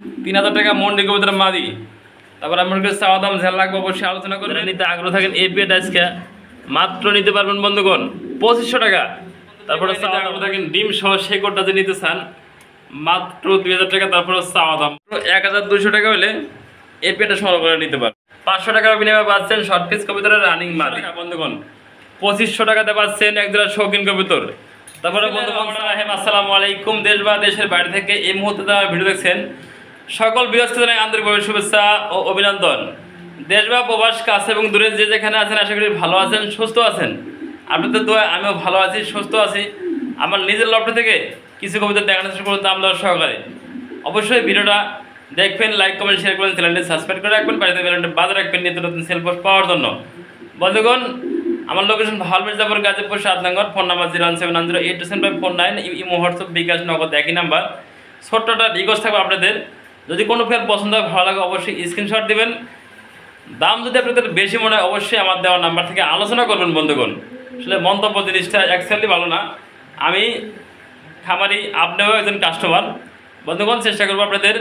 3000 টাকা মন্ডি কবুতর মাদি। তারপর আমার কাছে চাওয়া দাম ঝেল লাগবে, অবশ্যই আলোচনা করবেন। নিতে আগ্রহ থাকেন এই পেট আজকে মাত্র নিতে পারবেন বন্ধুগণ 2500 টাকা। তারপরে চাওয়া দাম থাকেন ডিম সহ শেকড়টা যে নিতে চান মাত্র 2000 টাকা। তারপরে চাওয়া দাম 1200 টাকা হলে এই পেটে সংগ্রহ করে নিতে পারেন। 500 টাকার বিনিময়ে পাচ্ছেন শর্ট পিস কবুতরের রানিং মাদি বন্ধুগণ। 2500 টাকাতে পাচ্ছেন একজোড়া শৌখিন কবুতর। তারপরে বন্ধুগণ আসসালামু আলাইকুম। দেশ বা দেশের বাইরে থেকে এই মুহূর্তে যারা ভিডিও দেখছেন সকল বিরোধী আন্তরিকভাবে শুভেচ্ছা ও অভিনন্দন। দেশ বা প্রবাস কাছে এবং দূরে যে যেখানে আছেন আশা করি ভালো আছেন, সুস্থ আছেন। আপনাদের দোয়ায় আমিও ভালো আছি, সুস্থ আছি। আমার নিজের লফট থেকে কিছু কবিতা দেখানোর চেষ্টা করতে দাম দেওয়ার সহকারে অবশ্যই ভিডিওটা দেখবেন, লাইক কমেন্ট শেয়ার করবেন, চ্যানেলটি সাবস্ক্রাইব করে রাখবেন, বাড়িতে বেলনটা বাজে রাখবেন নিত্য নতুন সেল পোস্ট পাওয়ার জন্য। বন্ধুগণ আমার লোকেশন ভাল মির্জাপুর গাজীপুর 7 নম্বর, ফোন নাম্বার 017082749, ইমো হোয়াটসঅ্যাপ বিকাশ নগদ একই নাম্বার। ছোট্টটা রিকোয়েস্ট থাকবে আপনাদের, যদি কোনো ফেয়ার পছন্দ হয় ভালো লাগে অবশ্যই স্ক্রিনশট দিবেন। দাম যদি আপনাদের বেশি মনে হয় অবশ্যই আমার দেওয়া নাম্বার থেকে আলোচনা করবেন বন্ধুগণ। আসলে মন্তব্য জিনিসটা অ্যাকচুয়ালি ভালো না। আমি খামারি, আপনিও একজন কাস্টমার বন্ধুগণ। চেষ্টা করবো আপনাদের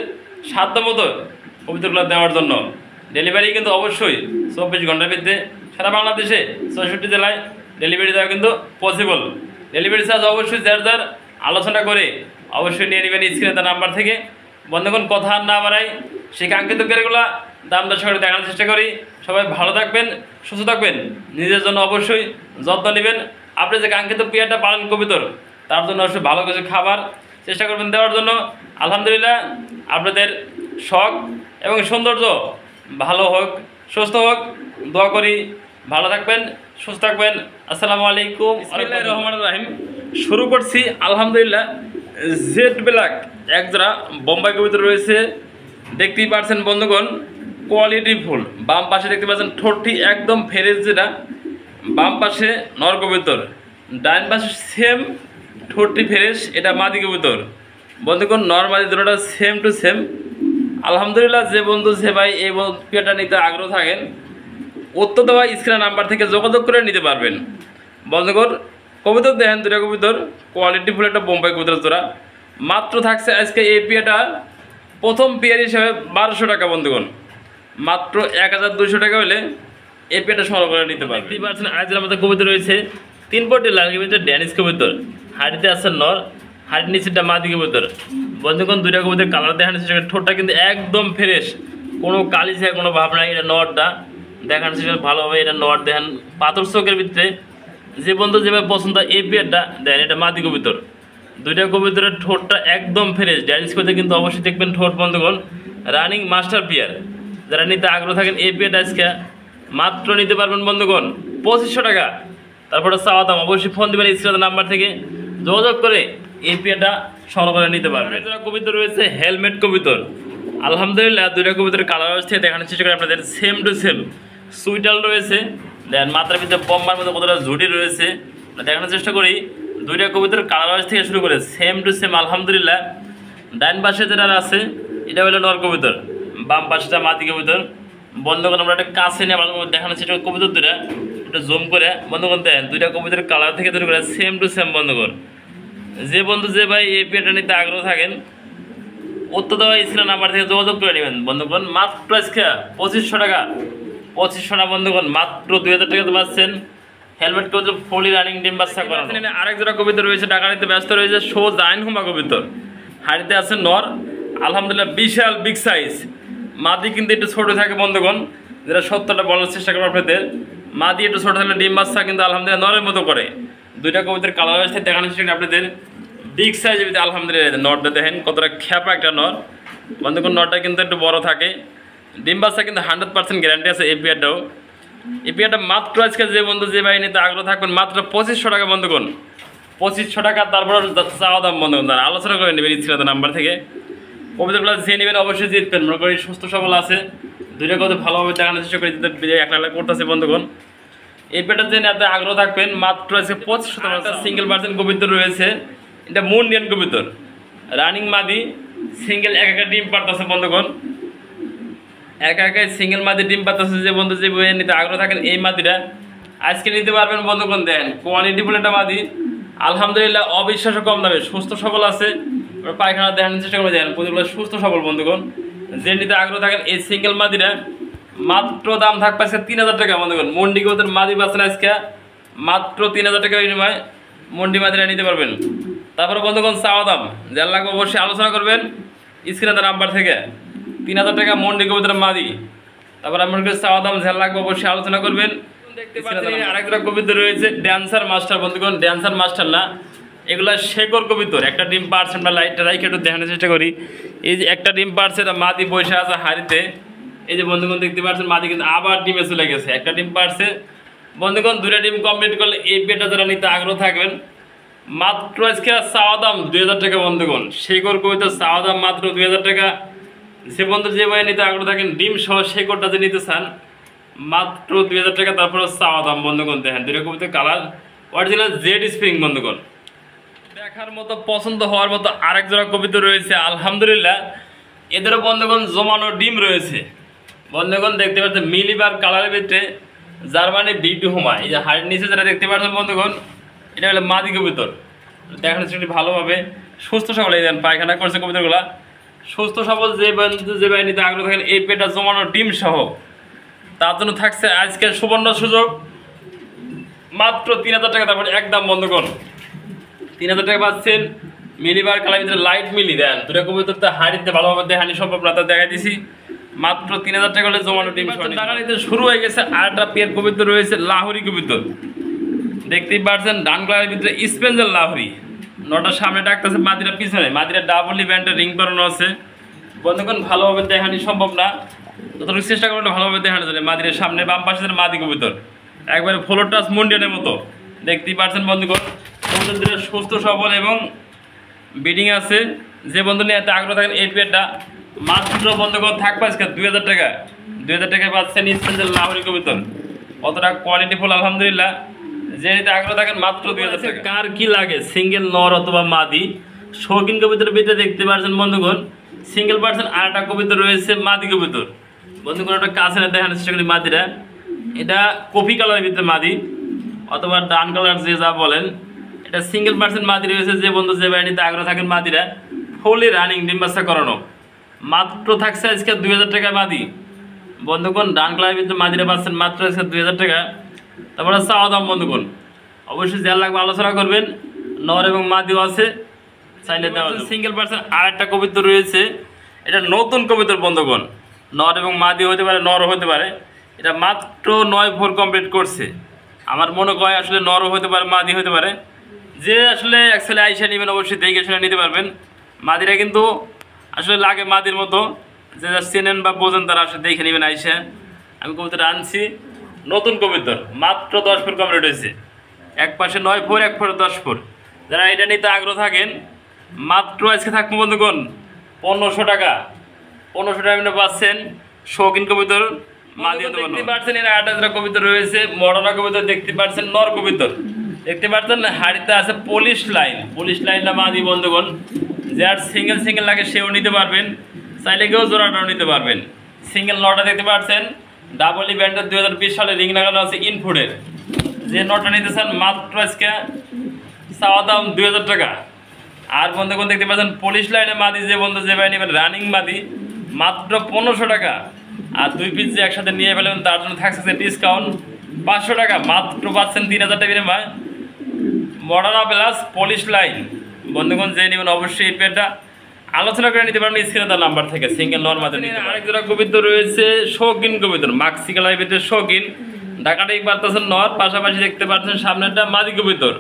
সাধ্যমতো কবিতাগুলো দেওয়ার জন্য। ডেলিভারি কিন্তু অবশ্যই 24 ঘন্টার ভিতরে সারা বাংলাদেশে 64 জেলায় ডেলিভারি দেওয়া কিন্তু পসিবল। ডেলিভারি চার্জ অবশ্যই যার যার আলোচনা করে অবশ্যই নিয়ে নেবেন স্ক্রিনে তার নাম্বার থেকে। বন্ধুগণ কথা আর না বাড়াই, সেই কাঙ্ক্ষিত কেড়েগুলো দাম দর সহকারে দেখানোর চেষ্টা করি। সবাই ভালো থাকবেন, সুস্থ থাকবেন, নিজের জন্য অবশ্যই যত্ন নেবেন। আপনি যে কাঙ্ক্ষিত পেয়ারটা পালন কবিতর তার জন্য অবশ্যই ভালো কিছু খাবার চেষ্টা করবেন দেওয়ার জন্য। আলহামদুলিল্লাহ আপনাদের শখ এবং সৌন্দর্য ভালো হোক, সুস্থ হোক, দোয়া করি। ভালো থাকবেন, সুস্থ থাকবেন। আসসালামু আলাইকুম বিসমিল্লাহির রহমানির রহিম। শুরু করছি আলহামদুলিল্লাহ। জেড ব্ল্যাক একজোড়া বোম্বাই কবুতর রয়েছে, দেখতেই পাচ্ছেন বন্ধুগণ, কোয়ালিটি ফুল। বাম পাশে দেখতে পাচ্ছেন ঠোঁটটি একদম ফ্রেশ, যেটা বাম পাশে নর কবুতর, ডান পাশে সেম ঠোঁটটি ফ্রেশ, এটা মাদি কবুতর বন্ধুগণ। নর মাদি দুটোটা সেম টু সেম। আলহামদুলিল্লাহ যে বন্ধু যে ভাই এই পেয়ারটা নিতে আগ্রহ থাকেন উত্তর দেওয়া স্ক্রিনের নাম্বার থেকে যোগাযোগ করে নিতে পারবেন বন্ধুগণ। কবুতর দেখেন দুটা কবুতর কোয়ালিটি ফুল, একটা বোম্বাই কবুতর জোড়া। মাত্র থাকছে আজকে এই পেয়ারটা প্রথম পেয়ার হিসাবে 1200 টাকা বন্ধুগণ। মাত্র 1200 টাকা হলে এই পেয়ারটা সংগ্রহ করে নিতে পারবেন। দেখতেই পাচ্ছেন আজকের আমাদের কবুতর রয়েছে 3 পটি লাল কবুতর, ড্যানিশ কবুতর। হাড়িতে আছে নর, হাড়ির নিচেটা মাদি কবুতর বন্ধুগণ। দুইটা কবুতর কালার দেখানোর চেষ্টা করি। ঠোঁটটা কিন্তু একদম ফ্রেশ, কোনো কালিছে কোনো ভাব নাই। এটা নরটা দেখানোর চেষ্টা ভালোভাবে, এটা নর দেখেন পাথর চোখের ভিতরে। যে বন্ধু যেভাবে পছন্দ এই পেয়ারটা দেন, এটা মাদি কবুতর। দুইটা কবুতরের ঠোঁটটা একদম ফ্রেশ। ড্যানিশ কবুতর কিন্তু অবশ্যই দেখবেন ঠোঁট বন্ধুগণ রানিং মাস্টার পেয়ার। যারা নিতে আগ্রহ থাকেন এই পেয়ারটা আজকে মাত্র নিতে পারবেন বন্ধুগণ 2500 টাকা। তারপরে চাওয়া দাম অবশ্যই ফোন দেবেন স্ক্রিনের নাম্বার থেকে যোগাযোগ করে এই পেয়ারটা সংগ্রহ করে নিতে পারবেন। দুটা কবুতর রয়েছে হেলমেট কবুতর। আলহামদুলিল্লাহ দুইটা কবুতরের কালার হচ্ছে দেখানোর চেষ্টা করি আপনাদের সেম টু সেম। সুইটাল রয়েছে, দেন মাথার ভিতরে বম্বার মধ্যে কতটা ঝুটি রয়েছে দেখানোর চেষ্টা করি। দুইটা কবুতরের কালার থেকে শুরু করে সেম টু সেম আলহামদুলিল্লাহ। ডান পাশে যেটা আছে এটা হলো নর কবুতর, বাম পাশেটা মাদি কবুতর বন্ধুগণ। আমরা একটা কাছে নিয়ে দেখানোর চেষ্টা করি কবুতর দুটা, একটু জুম করে বন্ধুগণ দেন। দুইটা কবুতরের কালার থেকে শুরু করে সেম টু সেম বন্ধুগণ। যে বন্ধু যে ভাই এই পেয়ারটা নিতে আগ্রহ থাকেন উত্তর দেওয়া স্ক্রিনের নাম্বার থেকে যোগাযোগ করে নেবেন বন্ধুগণ। মাত্র আজকে 2500 টাকা। 2500 টাকা বন্ধুগণ, মাত্র 2000 টাকাতে পাচ্ছেন হেলমেট কবুতর ফুলি রানিং ডিম বাচ্চা করা। আরেক জোড়া কবুতর রয়েছে, টাকা নিতে ব্যস্ত রয়েছে শো জাইন হুমা কবুতর। হাড়িতে আছে নর, আলহামদুলিল্লাহ বিশাল বিগ সাইজ। মাদি কিন্তু একটু ছোটো থাকে বন্ধুগণ, যেটা সত্যটা বলার চেষ্টা করবো আপনাদের। মাদি একটু ছোটো থাকলে ডিম বাচ্চা কিন্তু আলহামদুলিল্লাহ নরের মতো করে। দুইটা কবুতর কালার আসছে দেখানোর চেষ্টা আপনাদের বিগ সাইজ। আলহামদুলিল্লাহ নরটা দেখেন কতটা খ্যাপা একটা নর বন্ধুগণ। নরটা কিন্তু একটু বড় থাকে, ডিম বাচ্চা কিন্তু 100% গ্যারান্টি আছে এই পেয়ারটাও। এই পেয়ারটা মাত্র আজকে যে বন্ধু যে ভাই নিতে আগ্রহ থাকবেন মাত্র 2500 টাকা বন্ধুগণ। 2500 টাকা। তারপর চাওয়া দাম বন্ধুগণ তারা আলোচনা করে নেবেন স্ক্রিনের নাম্বার থেকে। কবিতাগুলো যে নেবেন অবশ্যই জিতবেন। মনে করি সুস্থ সবল আছে, দুইটা কথা ভালোভাবে দেখানোর চেষ্টা করে দিতে এক লাখ করতেছে বন্ধুগণ। এই পেয়ারটা যে নিতে আগ্রহ থাকবেন মাত্র আজকে 2500 টাকা। সিঙ্গেল পার্সেন্ট কবিতর রয়েছে, এটা মুন্ডিয়ান কবিতর রানিং মাদি, সিঙ্গেল একা ডিম পারতেছে বন্ধুগণ। একা সিঙ্গেল মাদি ডিম পারতেছে। যে বন্ধু যে বইয়ে নিতে আগ্রহ থাকেন এই মাদিটা আজকে নিতে পারবেন বন্ধুগণ। দেন কোয়ালিটি ফুল একটা মাদি আলহামদুলিল্লাহ, অবিশ্বাস্য কম দামে, সুস্থ সবল আছে, পায়খানা দেখানোর চেষ্টা করে দেখেন প্রতিগুলো সুস্থ সবল বন্ধুগণ। যে নিতে আগ্রহ থাকেন এই সিঙ্গেল মাদিরা মাত্র দাম থাকবে আজকে 3000 টাকা বন্ধুগণ। মন্ডি কবুতর মাদি পাচ্ছেন আজকে মাত্র 3000 টাকা বিনিময়ে মন্ডি মাদিরা নিতে পারবেন। তারপরে বন্ধুগণ চাওয়া দাম যার লাগবে অবশ্যই আলোচনা করবেন স্ক্রিনে নাম্বার থেকে। 3000 টাকা মন্ডি কবুতর মাদি। তারপর আপনার কাছে চাওয়া দাম যার লাগবে অবশ্যই আলোচনা করবেন। দেখতে পাচ্ছেন আরেকটা কবুতর রয়েছে ড্যান্সার মাস্টার বন্ধুগণ। ড্যান্সার মাস্টার না, এগুলা শেকর কবুতর। একটা ডিম পারছে, আমরা লাইটটা রাইখে একটু দেখানোর চেষ্টা করি। এই যে একটা ডিম পারছে, এটা মাদি বসে আছে হাড়িতে। এই যে বন্ধুগণ দেখতে পাচ্ছেন মাদি কিন্তু আবার ডিমে চলে গেছে। একটা ডিম পারছে বন্ধুগণ, 2টা ডিম কমপ্লিট করলে এই পেটা যারা নিতে আগ্রহ থাকবেন মাত্র আজকে চাওয়া দাম 2000 টাকা বন্ধুগণ। শেকর কবুতর চাওয়া দাম মাত্র 2000 টাকা। যে বন্ধু যে ভাই নিতে আগ্রহ থাকেন ডিম সহ শেকরটা যে নিতে চান মাত্র 2000 টাকা। তারপরে চাওয়া দাম বন্ধুগণ দেখেন 2টা কবুতর কালার অরিজিনাল জেড স্প্রিং বন্ধুগণ। দেখার মতো পছন্দ হওয়ার মতো আরেক জোড়া কবুতর রয়েছে আলহামদুলিল্লাহ। এদেরও বন্ধুগণ জমানো ডিম রয়েছে বন্ধুগণ। দেখতে পাচ্ছেন মিলিবার কালারের ভিতরে জার্মানি বিটু হুমা। এই যে হাড়ির নিচে যেটা দেখতে পাচ্ছেন বন্ধুগণ এটা হলো মাদি কবুতর। দেখানো সেটি ভালোভাবে সুস্থ সবল। এই দেন পায়খানা করছে কবুতরগুলা সুস্থ সবল। যে বন্ধু যে ভাই নিতে আগ্রহ থাকেন এই পেটা জমানো ডিম সহ তার জন্য থাকছে আজকের সুবর্ণ সুযোগ মাত্র 3000 টাকা। তারপরে একদম বন্ধুগণ 3000 টাকা পাচ্ছেন মিলিবার কালার ভিতরে লাইট মিলি দেন 2টা কবুতর তো হাড়িতে ভালোভাবে দেখানি সম্ভব না, তা দেখাই দিছি মাত্র 3000 টাকা হলে জমানো ডিম টাকা নিতে শুরু হয়ে গেছে। আরেকটা পেয়ার কবুতর রয়েছে লাহোরি কবুতর। দেখতেই পাচ্ছেন ডান কালারের ভিতরে স্পেঞ্জার লাহোরি। নটার সামনে ডাকতেছে মাদিরা পিছনে। মাদিরা ডাবলি ব্যান্ডের রিং করানো আছে বন্ধুগণ। ভালোভাবে দেখানি সম্ভব না, যতটুকু চেষ্টা করলে ভালোভাবে দেখানো যায়। মাদিরের সামনে বাম পাশে মাদি কবুতর একবারে ফ্লোর টাচ মুন্ডিয়ানের মতো দেখতেই পাচ্ছেন বন্ধুগণ। কবুতরদের সুস্থ সবল এবং ব্রিডিং আছে। যে বন্ধু নিয়ে এত আগ্রহ থাকেন এই পেয়ারটা মাত্র বন্ধুগণ থাকবে আজকে 2000 টাকা। 2000 টাকায় পাচ্ছেন স্পেঞ্জার লাহোরি কবুতর। অতটা কোয়ালিটিফুল আলহামদুলিল্লাহ। যে নিতে আগ্রহ থাকেন মাত্র 2000 টাকা। কার কি লাগে সিঙ্গেল নর অথবা মাদি শৌখিন কবুতরের ভিতরে দেখতে পাচ্ছেন বন্ধুগণ সিঙ্গেল পার্সেন আরেকটা কবুতর রয়েছে মাদি কবুতর বন্ধুগণ। একটা কাছে না দেখানোর চেষ্টা করি মাদিরা। এটা কফি কালারের ভিতরে মাদি অথবা ডান কালার যে যা বলেন। এটা সিঙ্গেল পার্সেন্ট মাদি রয়েছে। যে বন্ধু যে বাড়িতে আগ্রহ থাকেন মাদিরা ফুলি রানিং ডিম বাচ্চা করানো মাত্র থাকছে আজকে 2000 টাকা মাদি বন্ধুগণ। ডান কালারের ভিতরে মাদিরা পাচ্ছেন মাত্র আজকে 2000 টাকা। তারপরে চাওয়া দাম বন্ধুগণ অবশ্যই যার লাগবে আলোচনা করবেন। নর এবং মাদিও আছে চাইলে দেওয়া যাবে। সিঙ্গেল পার্সেন্ট আরেকটা কবুতর রয়েছে। এটা নতুন কবুতর বন্ধুগণ। নর এবং মাদি হতে পারে, নরও হতে পারে। এটা মাত্র 9 ভোর কমপ্লিট করছে। আমার মনে হয় আসলে নরও হতে পারে, মাদি হতে পারে। যে আসলে অ্যাকচুয়ালি আইসা নেবেন অবশ্যই দেখে শুনে নিতে পারবেন। মাদিরা কিন্তু আসলে লাগে মাদির মতো। যে চেনেন বা বোঝেন তারা আসলে দেখে নেবেন আইসা। আমি কবুতর আনছি নতুন কবুতর মাত্র 10 ফুট কমপ্লিট হয়েছে। এক পাশে 9 ফুট, এক ফুটে 10 ফুট। যারা এটা নিতে আগ্রহ থাকেন মাত্র আজকে থাকবো বন্ধুগণ 1500 টাকা। 1500 টাকা পাচ্ছেন শৌখিন কবুতর মাদি। দেখতে পাচ্ছেন এর 8 কবুতর রয়েছে। মডার্না কবুতর দেখতে পাচ্ছেন নর কবুতর দেখতে পাচ্ছেন। হাড়িতে আছে পলিশ লাইন। পলিশ লাইনটা মাদি বন্ধুগণ। যার সিঙ্গেল সিঙ্গেল লাগে সেও নিতে পারবেন, চাইলে কেউ জোড়াটাও নিতে পারবেন। সিঙ্গেল নটা দেখতে পাচ্ছেন ডাবলি ব্যান্ডের 2020 সালে রিং লাগানো আছে ইনফুডের। যে নটা নিতে চান মাত্র আজকে চাওয়া দাম 2000 টাকা। আর বন্ধুগণ দেখতে পাচ্ছেন পলিশ লাইনে মাদি। যে বন্ধু যে ভাই নেবেন রানিং মাদি মাত্র 1500 টাকা। আর 2 পিস যে একসাথে নিয়ে ফেলেন তার জন্য থাকছে ডিসকাউন্ট 500 টাকা। মাত্র পাচ্ছেন 3000 টাকা বিনিময়ে মডার্না প্লাস পলিশ লাইন বন্ধুগণ। যে নেবেন অবশ্যই এই পেয়ারটা আলোচনা করে নিতে পারবেন স্ক্রিনে তার নাম্বার থেকে। সিঙ্গেল নর মাদি। আরেক জোড়া কবুতর রয়েছে শৌখিন কবুতর মাক্সি কালারের ভিতরে শৌখিন। ঢাকাটাই পারতেছেন নর, পাশাপাশি দেখতে পাচ্ছেন সামনেরটা মাদি কবুতর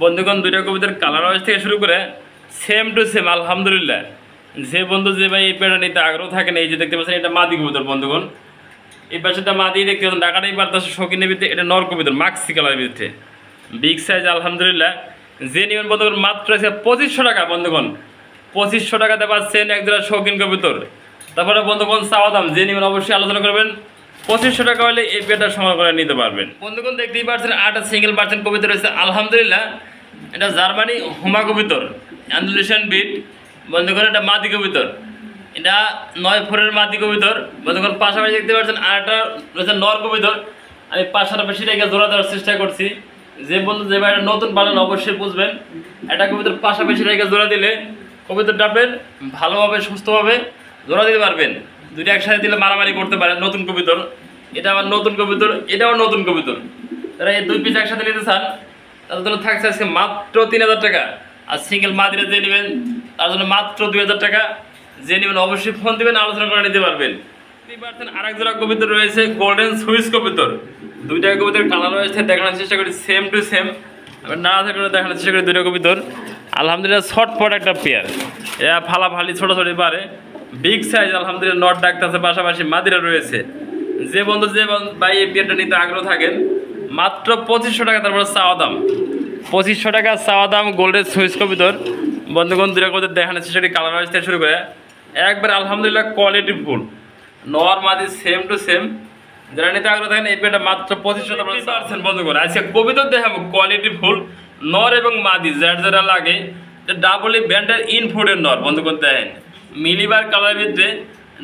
বন্ধুগণ। 2টা কবুতর কালার ওয়াইজ থেকে শুরু করে সেম টু সেম আলহামদুলিল্লাহ। যে বন্ধু যে ভাই এই পেয়ারটা নিতে আগ্রহ থাকেন এই যে দেখতে পাচ্ছেন এটা মাদি কবুতর বন্ধুগণ। এই পাশেটা মাদি দেখতে পাচ্ছেন ঢাকাটাই পারতেছে শৌখিনের ভিতরে। এটা নর কবুতর মাক্সি কালারের ভিতরে বিগ সাইজ আলহামদুলিল্লাহ। যে নেবেন বন্ধুগণ মাত্র আছে 2500 টাকা বন্ধুগণ। 2500 টাকাতে পাচ্ছেন এক জোড়া শৌখিন কবুতর। তারপরে বন্ধুগণ চাওয়া দাম যে নেবেন অবশ্যই আলোচনা করবেন। 2500 টাকা হলে এই পেয়ারটা সংগ্রহ করে নিতে পারবেন বন্ধুগণ। দেখতেই পাচ্ছেন 8টা সিঙ্গেল পার্সেন্ট কবুতর রয়েছে আলহামদুলিল্লাহ। এটা জার্মানি হুমা কবুতর অ্যান্ডালুসিয়ান বিট বন্ধুগণ। এটা মাদি কবুতর। এটা 9 ফুটের মাদি কবুতর বন্ধুগণ। পাশাপাশি দেখতে পাচ্ছেন আরেকটা রয়েছে নর কবুতর। আমি পাশাপাশি রেখে জোড়া দেওয়ার চেষ্টা করছি। যে বন্ধু যে ভাই নতুন পালন অবশ্যই বুঝবেন। একটা কবুতর পাশাপাশি রেখে জোড়া দিলে কবিতরটা আপনার ভালোভাবে সুস্থভাবে জোড়া দিতে পারবেন। দুইটা একসাথে দিলে মারামারি করতে পারেন। নতুন কবিতর, এটা আমার নতুন কবিতর, এটাও নতুন কবিতর। তারা এই দুই পিস একসাথে নিতে চান তাদের জন্য থাকছে আজকে মাত্র 3000 টাকা। আর সিঙ্গেল মাদিরা যে নেবেন তার জন্য মাত্র 2000 টাকা। যে নেবেন অবশ্যই ফোন দিবেন, আলোচনা করে নিতে পারবেন। আরেক জোড়া কবিতর রয়েছে গোল্ডেন সুইস কবিতর। দুইটা কবিতর কালার রয়েছে, দেখানোর চেষ্টা করি সেম টু সেম। আমি নাড়া করে দেখানোর চেষ্টা করি দুইটা কবিতর। আলহামদুলিল্লাহ ছটফট একটা পেয়ার, এরা ফালাফালি ছোটাছুটি পারে, বিগ সাইজ। আলহামদুলিল্লাহ নট ডাকতেছে, পাশাপাশি মাদিরা রয়েছে। যে বন্ধু ভাই এই পেয়ারটা নিতে আগ্রহ থাকেন মাত্র 2500 টাকা, তারপরে চাওয়া দাম 2500 টাকা চাওয়া দাম। গোল্ডেন সুইস কবিতর বন্ধুগণ দুইটা কবিতর দেখানোর চেষ্টা করি কালার রয়েছে শুরু করে একবার আলহামদুলিল্লাহ কোয়ালিটি ফুল নর মাদি সেম টু সেম। যারা নিতে আগ্রহ থাকেন এই পেয়ারটা মাত্র 2500 টাকা পাচ্ছেন বন্ধুগণ। আজকে কবিতর দেখাবো কোয়ালিটি ফুল নর এবং মাদি যারা লাগে। ডাবলি ব্যান্ডের ইনফুডের নর বন্ধুগণ দেখেন, মিলিবার কালারের ভিতরে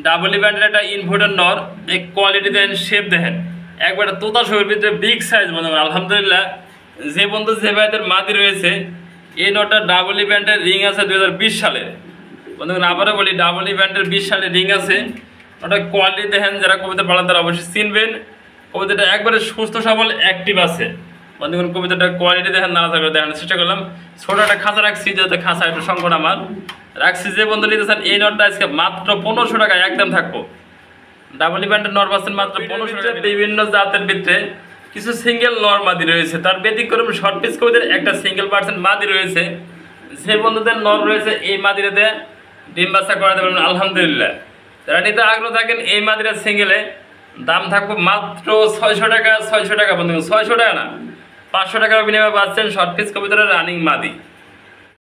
ডাবলি ব্যান্ডের একটা ইনফুডের নর। এই কোয়ালিটি দেখেন, শেপ দেখেন, একবারে তোতা শরীর ভিতরে বিগ সাইজ বন্ধুগণ। আলহামদুলিল্লাহ যে বন্ধু যে ভাইদের মাদি রয়েছে এই নটটা ডাবলি ব্যান্ডের রিং আছে 2020 সালের বন্ধুগণ। আবারও বলি ডাবলি ব্যান্ডের 20 সালের রিং আছে। ওটা কোয়ালিটি দেখেন, যারা কবিতা পালান তারা অবশ্যই চিনবেন। কবিতাটা একবারে সুস্থ সবল অ্যাক্টিভ আছে বন্ধুগণ। কবিতাটার কোয়ালিটি দেখেন, নাড়াচাড়া করে দেখানোর চেষ্টা করলাম। ছোটো একটা খাঁচা রাখছি, যাতে খাঁচা একটু সংকট আমার রাখছি। যে বন্ধু নিতে চান এই নটটা আজকে মাত্র 1500 টাকায় একদম থাকবো। ডাবলি ব্যান্ডের নর পাচ্ছেন মাত্র 1500 টাকা। বিভিন্ন জাতের ভিতরে কিছু সিঙ্গেল নর মাদি রয়েছে, তার ব্যতিক্রম শর্ট পিস কবিতার একটা সিঙ্গেল পার্সেন্ট মাদি রয়েছে। যে বন্ধুদের নর রয়েছে এই মাদিরাতে ডিম বাচ্চা করাতে পারবেন আলহামদুলিল্লাহ। যারা নিতে আগ্রহ থাকেন এই মাদিরা সিঙ্গেলে দাম থাকবে মাত্র 600 টাকা। 600 টাকা বন্ধু, 600 টাকা না 500 টাকার বিনিময়ে পাচ্ছেন শর্ট পিস কবিতার রানিং মাদি।